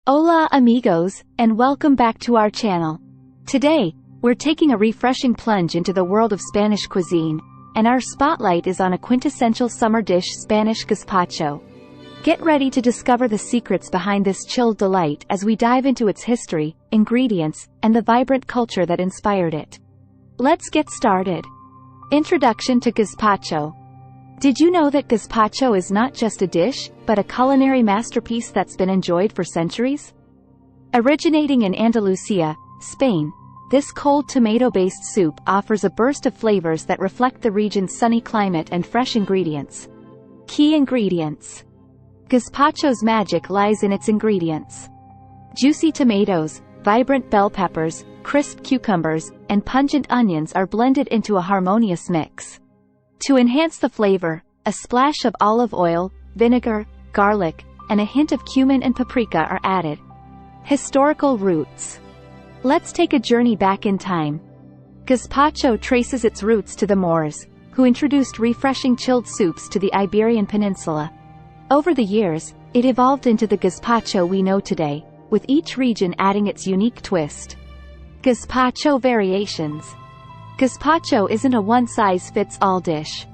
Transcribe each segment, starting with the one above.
Hola amigos, and welcome back to our channel. Today, we're taking a refreshing plunge into the world of Spanish cuisine, and our spotlight is on a quintessential summer dish, Spanish gazpacho. Get ready to discover the secrets behind this chilled delight as we dive into its history, ingredients, and the vibrant culture that inspired it. Let's get started. Introduction to gazpacho. Did you know that gazpacho is not just a dish, but a culinary masterpiece that's been enjoyed for centuries? Originating in Andalusia, Spain, this cold tomato-based soup offers a burst of flavors that reflect the region's sunny climate and fresh ingredients. Key ingredients. Gazpacho's magic lies in its ingredients. Juicy tomatoes, vibrant bell peppers, crisp cucumbers, and pungent onions are blended into a harmonious mix. To enhance the flavor, a splash of olive oil, vinegar, garlic, and a hint of cumin and paprika are added. Historical roots. Let's take a journey back in time. Gazpacho traces its roots to the Moors, who introduced refreshing chilled soups to the Iberian Peninsula. Over the years, it evolved into the gazpacho we know today, with each region adding its unique twist. Gazpacho variations. Gazpacho isn't a one-size-fits-all dish.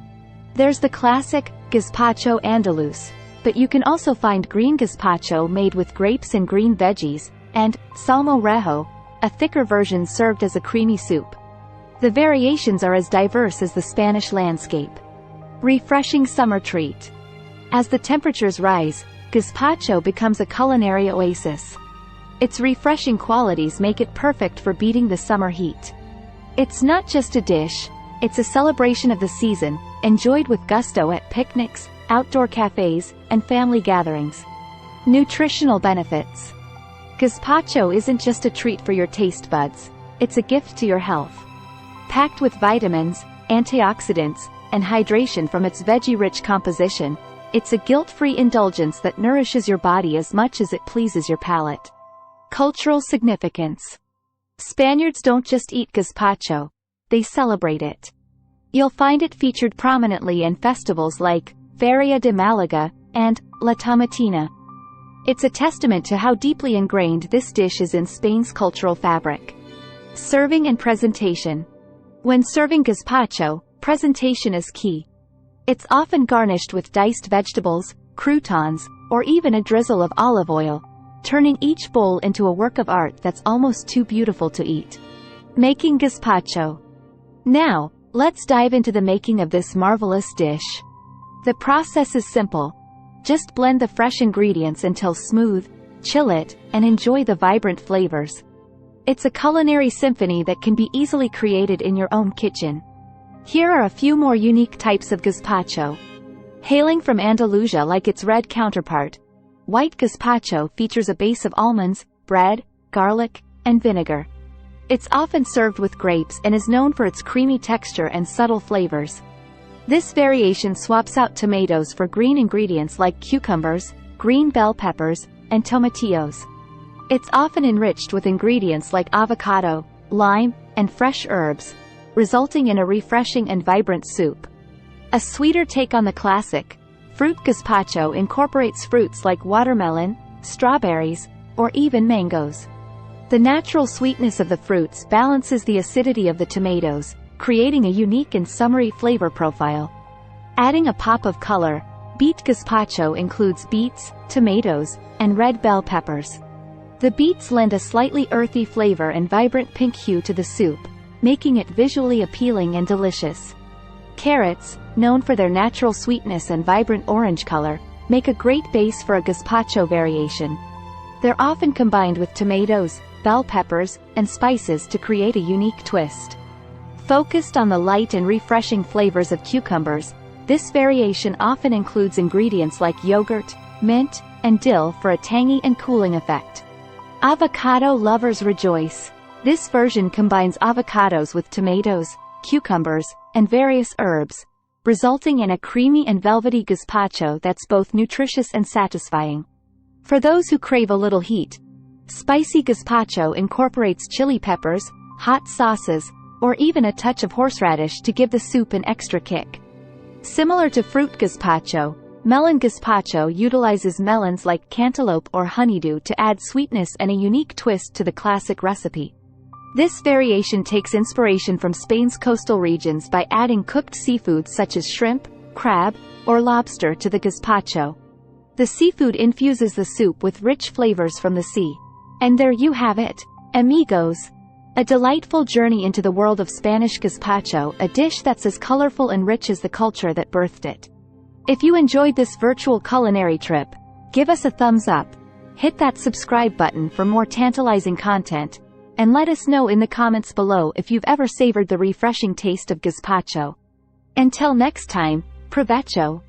There's the classic, Gazpacho Andalus, but you can also find green gazpacho made with grapes and green veggies, and salmo rejo, a thicker version served as a creamy soup. The variations are as diverse as the Spanish landscape. Refreshing summer treat. As the temperatures rise, gazpacho becomes a culinary oasis. Its refreshing qualities make it perfect for beating the summer heat. It's not just a dish, it's a celebration of the season, enjoyed with gusto at picnics, outdoor cafes, and family gatherings. Nutritional benefits. Gazpacho isn't just a treat for your taste buds, it's a gift to your health. Packed with vitamins, antioxidants, and hydration from its veggie-rich composition, it's a guilt-free indulgence that nourishes your body as much as it pleases your palate. Cultural significance. Spaniards don't just eat gazpacho, they celebrate it. You'll find it featured prominently in festivals like Feria de Málaga and La Tomatina. It's a testament to how deeply ingrained this dish is in Spain's cultural fabric. Serving and presentation. When serving gazpacho, presentation is key. It's often garnished with diced vegetables, croutons, or even a drizzle of olive oil, turning each bowl into a work of art that's almost too beautiful to eat. Making gazpacho. Now, let's dive into the making of this marvelous dish. The process is simple. Just blend the fresh ingredients until smooth, chill it, and enjoy the vibrant flavors. It's a culinary symphony that can be easily created in your own kitchen. Here are a few more unique types of gazpacho. Hailing from Andalusia like its red counterpart, white gazpacho features a base of almonds, bread, garlic, and vinegar. It's often served with grapes and is known for its creamy texture and subtle flavors. This variation swaps out tomatoes for green ingredients like cucumbers, green bell peppers, and tomatillos. It's often enriched with ingredients like avocado, lime, and fresh herbs, resulting in a refreshing and vibrant soup. A sweeter take on the classic, fruit gazpacho incorporates fruits like watermelon, strawberries, or even mangoes. The natural sweetness of the fruits balances the acidity of the tomatoes, creating a unique and summery flavor profile. Adding a pop of color, beet gazpacho includes beets, tomatoes, and red bell peppers. The beets lend a slightly earthy flavor and vibrant pink hue to the soup, making it visually appealing and delicious. Carrots, known for their natural sweetness and vibrant orange color, make a great base for a gazpacho variation. They're often combined with tomatoes, bell peppers, and spices to create a unique twist. Focused on the light and refreshing flavors of cucumbers, this variation often includes ingredients like yogurt, mint, and dill for a tangy and cooling effect. Avocado lovers rejoice. This version combines avocados with tomatoes, cucumbers, and various herbs, resulting in a creamy and velvety gazpacho that's both nutritious and satisfying. For those who crave a little heat, spicy gazpacho incorporates chili peppers, hot sauces, or even a touch of horseradish to give the soup an extra kick. Similar to fruit gazpacho, Melon gazpacho utilizes melons like cantaloupe or honeydew to add sweetness and a unique twist to the classic recipe. This variation takes inspiration from Spain's coastal regions by adding cooked seafood such as shrimp, crab, or lobster to the gazpacho. The seafood infuses the soup with rich flavors from the sea. And there you have it, amigos. A delightful journey into the world of Spanish gazpacho, a dish that's as colorful and rich as the culture that birthed it. If you enjoyed this virtual culinary trip, give us a thumbs up, hit that subscribe button for more tantalizing content, and let us know in the comments below if you've ever savored the refreshing taste of gazpacho. Until next time, provecho!